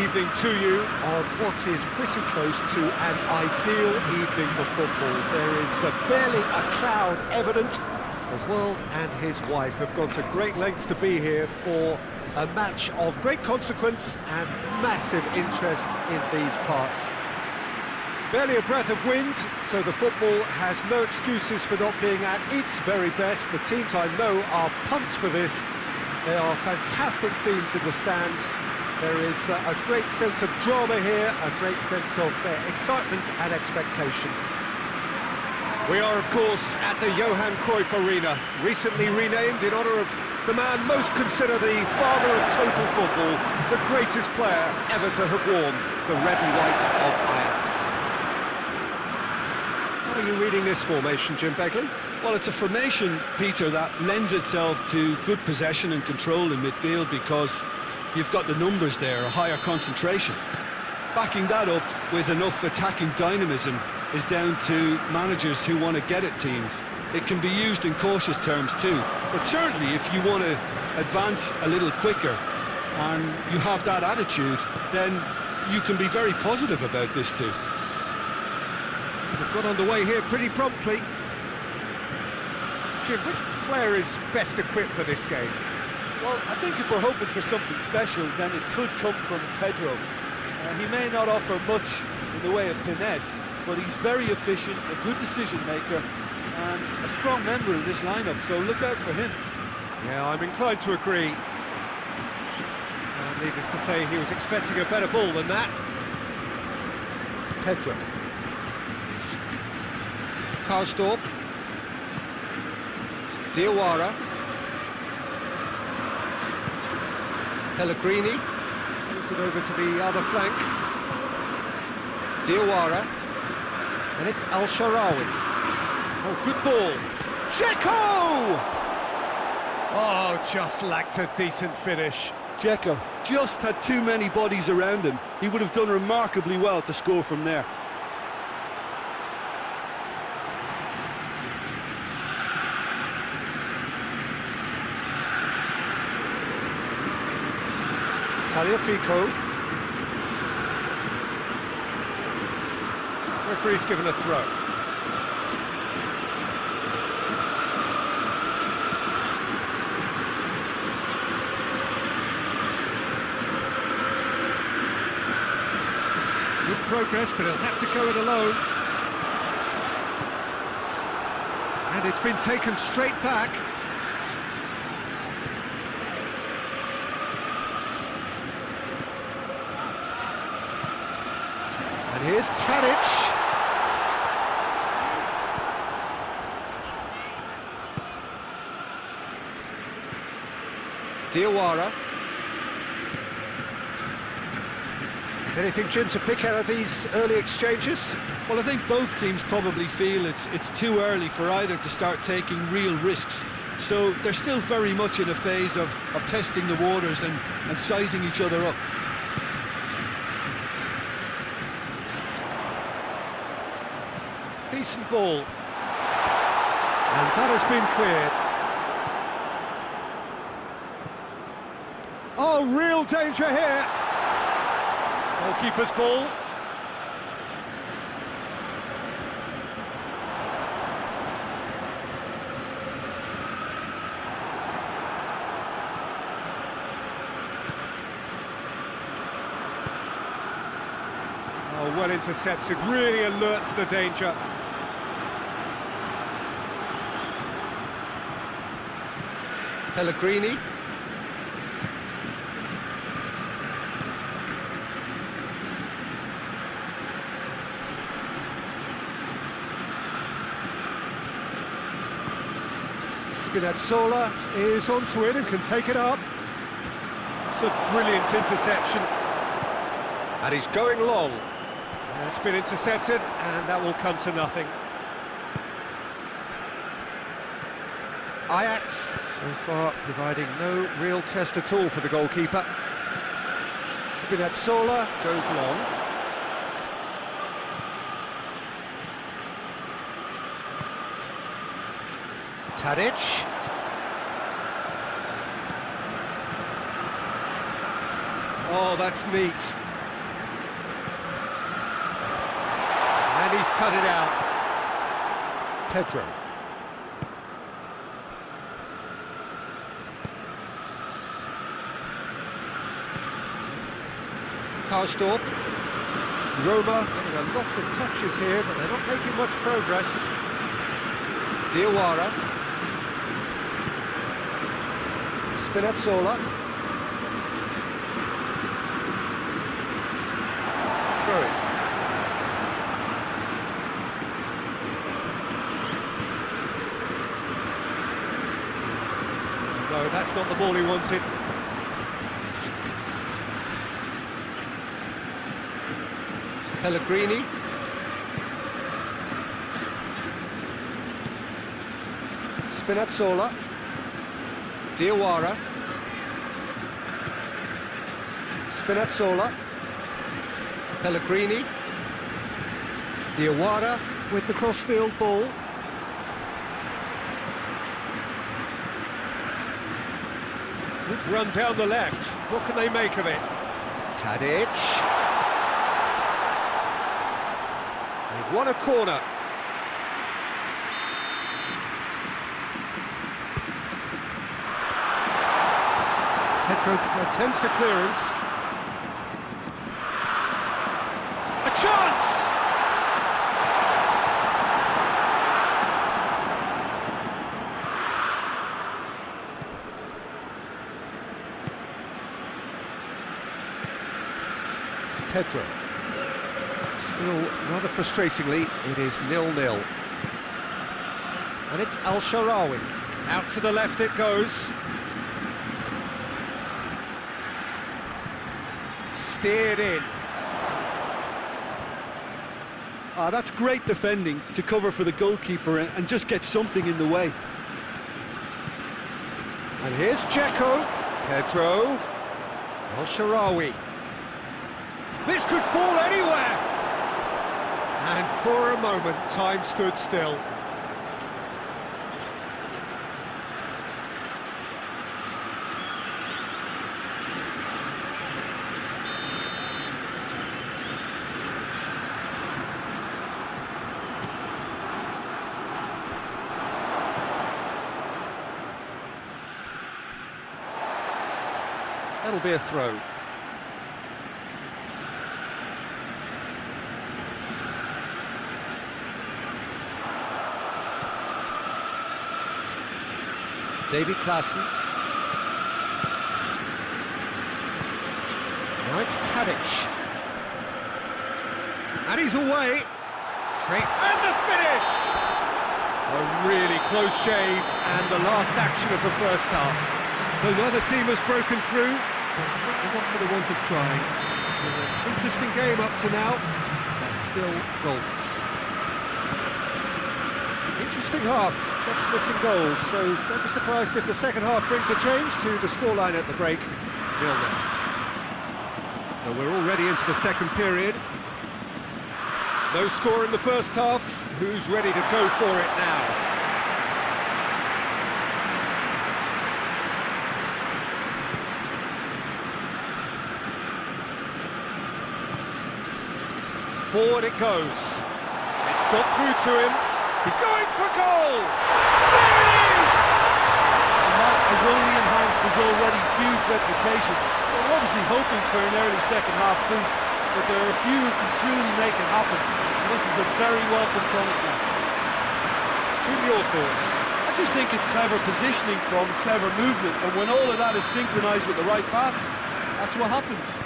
evening to you on what is pretty close to an ideal evening for football. There is barely a cloud evident. The world and his wife have gone to great lengths to be here for a match of great consequence and massive interest in these parts. Barely a breath of wind, so the football has no excuses for not being at its very best. The teams I know are pumped for this. There are fantastic scenes in the stands. There is a great sense of drama here, a great sense of excitement and expectation. We are, of course, at the Johan Cruyff Arena, recently renamed in honour of the man most considered the father of total football, the greatest player ever to have worn the red and white of Ajax. How are you reading this formation, Jim Begley? Well, it's a formation, Peter, that lends itself to good possession and control in midfield because you've got the numbers there, a higher concentration. Backing that up with enough attacking dynamism is down to managers who want to get at teams. It can be used in cautious terms too, but certainly if you want to advance a little quicker and you have that attitude, then you can be very positive about this too. They've got underway here pretty promptly. Jim, which player is best equipped for this game? Well, I think if we're hoping for something special, then it could come from Pedro. He may not offer much in the way of finesse, but he's very efficient, a good decision-maker, and a strong member of this lineup, so look out for him. Yeah, I'm inclined to agree. Needless to say, he was expecting a better ball than that. Pedro. Karsdorp. Diawara. Pellegrini. Moves it over to the other flank. Diawara. And it's Al-Sharawi. Oh, good ball. Dzeko! Oh, just lacked a decent finish. Dzeko just had too many bodies around him. He would have done remarkably well to score from there. Tagliafico. Referee's given a throw. Good progress, but he'll have to go it alone. And it's been taken straight back. And here's Tadic. Diawara. Anything, Jim, to pick out of these early exchanges? Well, I think both teams probably feel it's too early for either to start taking real risks. So they're still very much in a phase of testing the waters and sizing each other up. Decent ball. And that has been cleared. Oh, real danger here. Goalkeeper's ball. Oh, well intercepted, really alert to the danger. Pellegrini. Spinazzola is onto it and can take it up. It's a brilliant interception. And he's going long. And it's been intercepted, and that will come to nothing. Ajax, so far, providing no real test at all for the goalkeeper. Spinazzola goes long. Tadic. Oh, that's neat. And he's cut it out. Pedro. Karsdorp. Roma getting a lot of touches here, but they're not making much progress. Diawara. Spinazzola. Throw it. No, that's not the ball he wanted. Pellegrini. Spinazzola. Diawara. Spinazzola. Pellegrini. Diawara with the crossfield ball. Good run down the left. What can they make of it? Tadic. They've won a corner. Pedro attempts a clearance. A chance! Pedro. Still, rather frustratingly, it is 0-0. And it's Al-Sharawi. Out to the left it goes. Steered in. That's great defending to cover for the goalkeeper and just get something in the way. And here's Dzeko. Pedro. Al-Sharawi. This could fall anywhere! And for a moment, time stood still. That'll be a throw. David Klaassen. Now it's Tadic. And he's away. And the finish! A really close shave, and the last action of the first half. So neither team has broken through, but certainly not for the want of trying. An interesting game up to now, but still goals. Interesting half, just missing goals, so don't be surprised if the second half brings a change to the scoreline at the break, 0-0. So we're already into the second period. No score in the first half, who's ready to go for it now? Forward it goes. It's got through to him. He's going for goal! There it is! And that has only enhanced his already huge reputation. We're obviously hoping for an early second half boost, but there are a few who can truly make it happen. And this is a very welcome tonic now. Jim, your thoughts? I just think it's clever positioning from clever movement, and when all of that is synchronised with the right pass, that's what happens.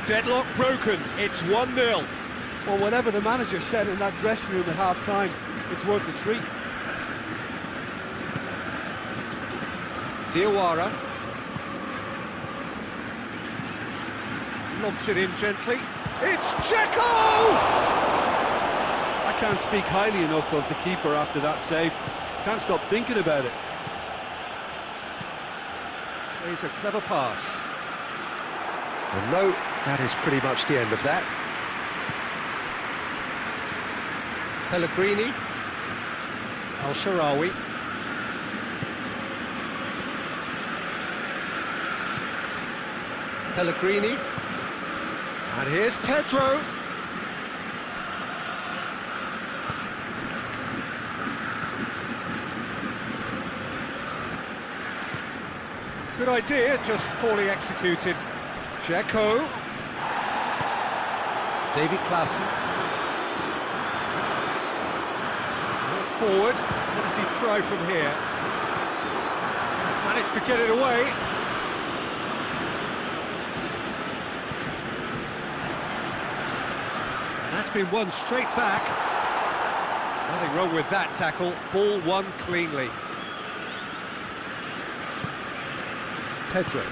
Deadlock broken, it's 1-0. Well, whatever the manager said in that dressing room at half-time, it's worth the treat. Diawara. Lobs it in gently. It's Dzeko! I can't speak highly enough of the keeper after that save. Can't stop thinking about it. Plays a clever pass. And no, that is pretty much the end of that. Pellegrini. Al-Sharawi. Pellegrini. And here's Pedro. Good idea, just poorly executed. Dzeko. David Klaassen. Forward. What does he try from here? Managed to get it away. That's been won straight back. Nothing wrong with that tackle. Ball won cleanly. Pedro.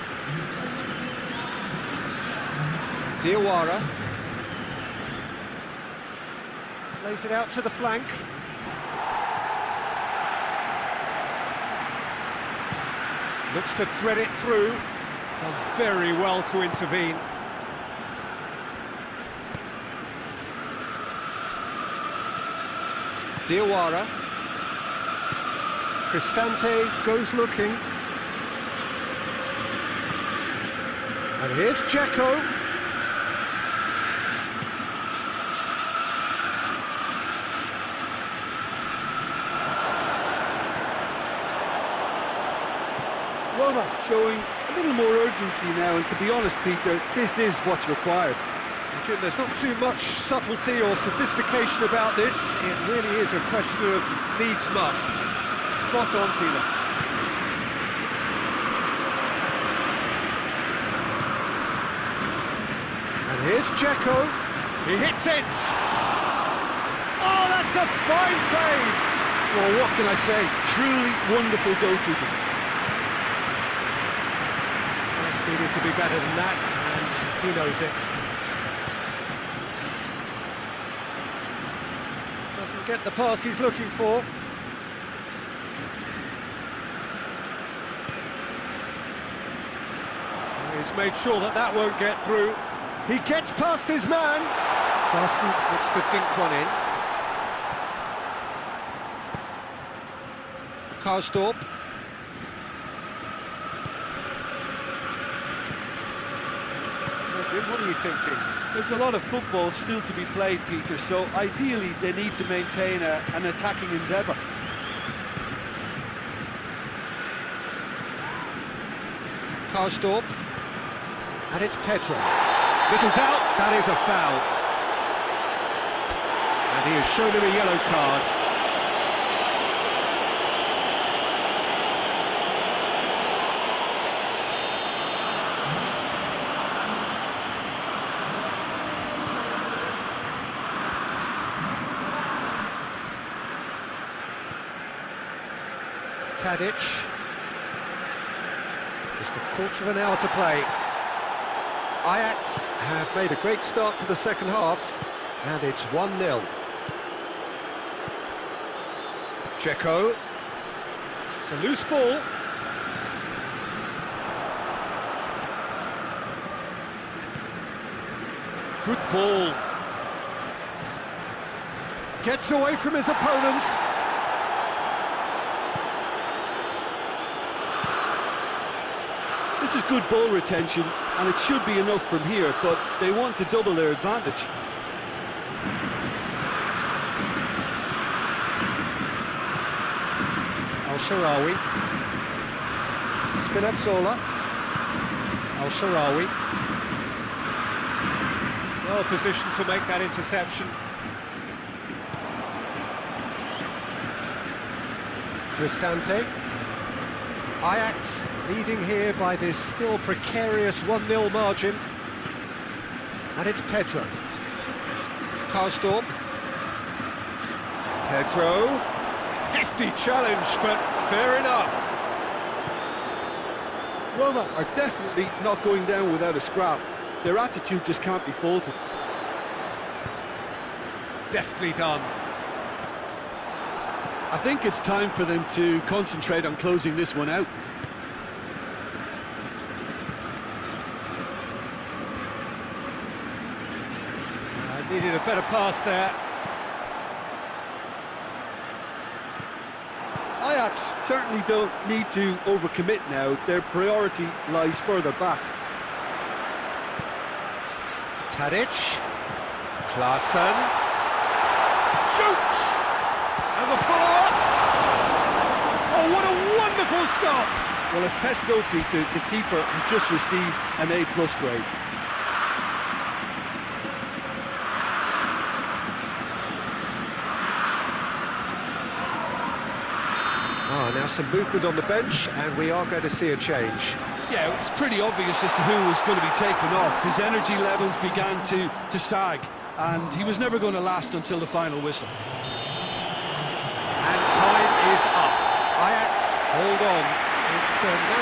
Diawara. Plays it out to the flank. Looks to thread it through. Done very well to intervene. Diawara. Cristante goes looking. And here's Dzeko. Roma showing a little more urgency now, and to be honest, Peter, this is what's required. Jim, there's not too much subtlety or sophistication about this. It really is a question of needs must. Spot on, Peter. And here's Dzeko. He hits it. Oh, that's a fine save. Well, what can I say? Truly wonderful goalkeeping. Just needed to be better than that, and he knows it. Doesn't get the pass he's looking for. He's made sure that that won't get through. He gets past his man. Klaassen looks to dink one in. Karsdorp. So, Jim, what are you thinking? There's a lot of football still to be played, Peter, so ideally they need to maintain an attacking endeavour. Karsdorp. And it's Pedro. Little doubt, that is a foul. And he has shown him a yellow card. Tadic. Just a quarter of an hour to play. Ajax have made a great start to the second half, and it's 1-0. Dzeko. It's a loose ball. Good ball. Gets away from his opponents. This is good ball retention, and it should be enough from here, but they want to double their advantage. Al-Sharawi. Spinazzola. Al-Sharawi. Well positioned to make that interception. Cristante. Ajax leading here by this still precarious 1-0 margin. And it's Pedro. Karsdorp. Pedro. Hefty challenge, but fair enough. Roma are definitely not going down without a scrap. Their attitude just can't be faulted. Deftly done. I think it's time for them to concentrate on closing this one out. Needed a better pass there. Ajax certainly don't need to overcommit now. Their priority lies further back. Tadic. Klaassen. Shoots! And the follow-up. Oh, what a wonderful stop! Well, as tests go, Peter, the keeper has just received an A+ grade. Now some movement on the bench, and we are going to see a change. Yeah, it's pretty obvious as to who was going to be taken off. His energy levels began to sag, and he was never going to last until the final whistle. And time is up. Ajax, hold on. It's a narrow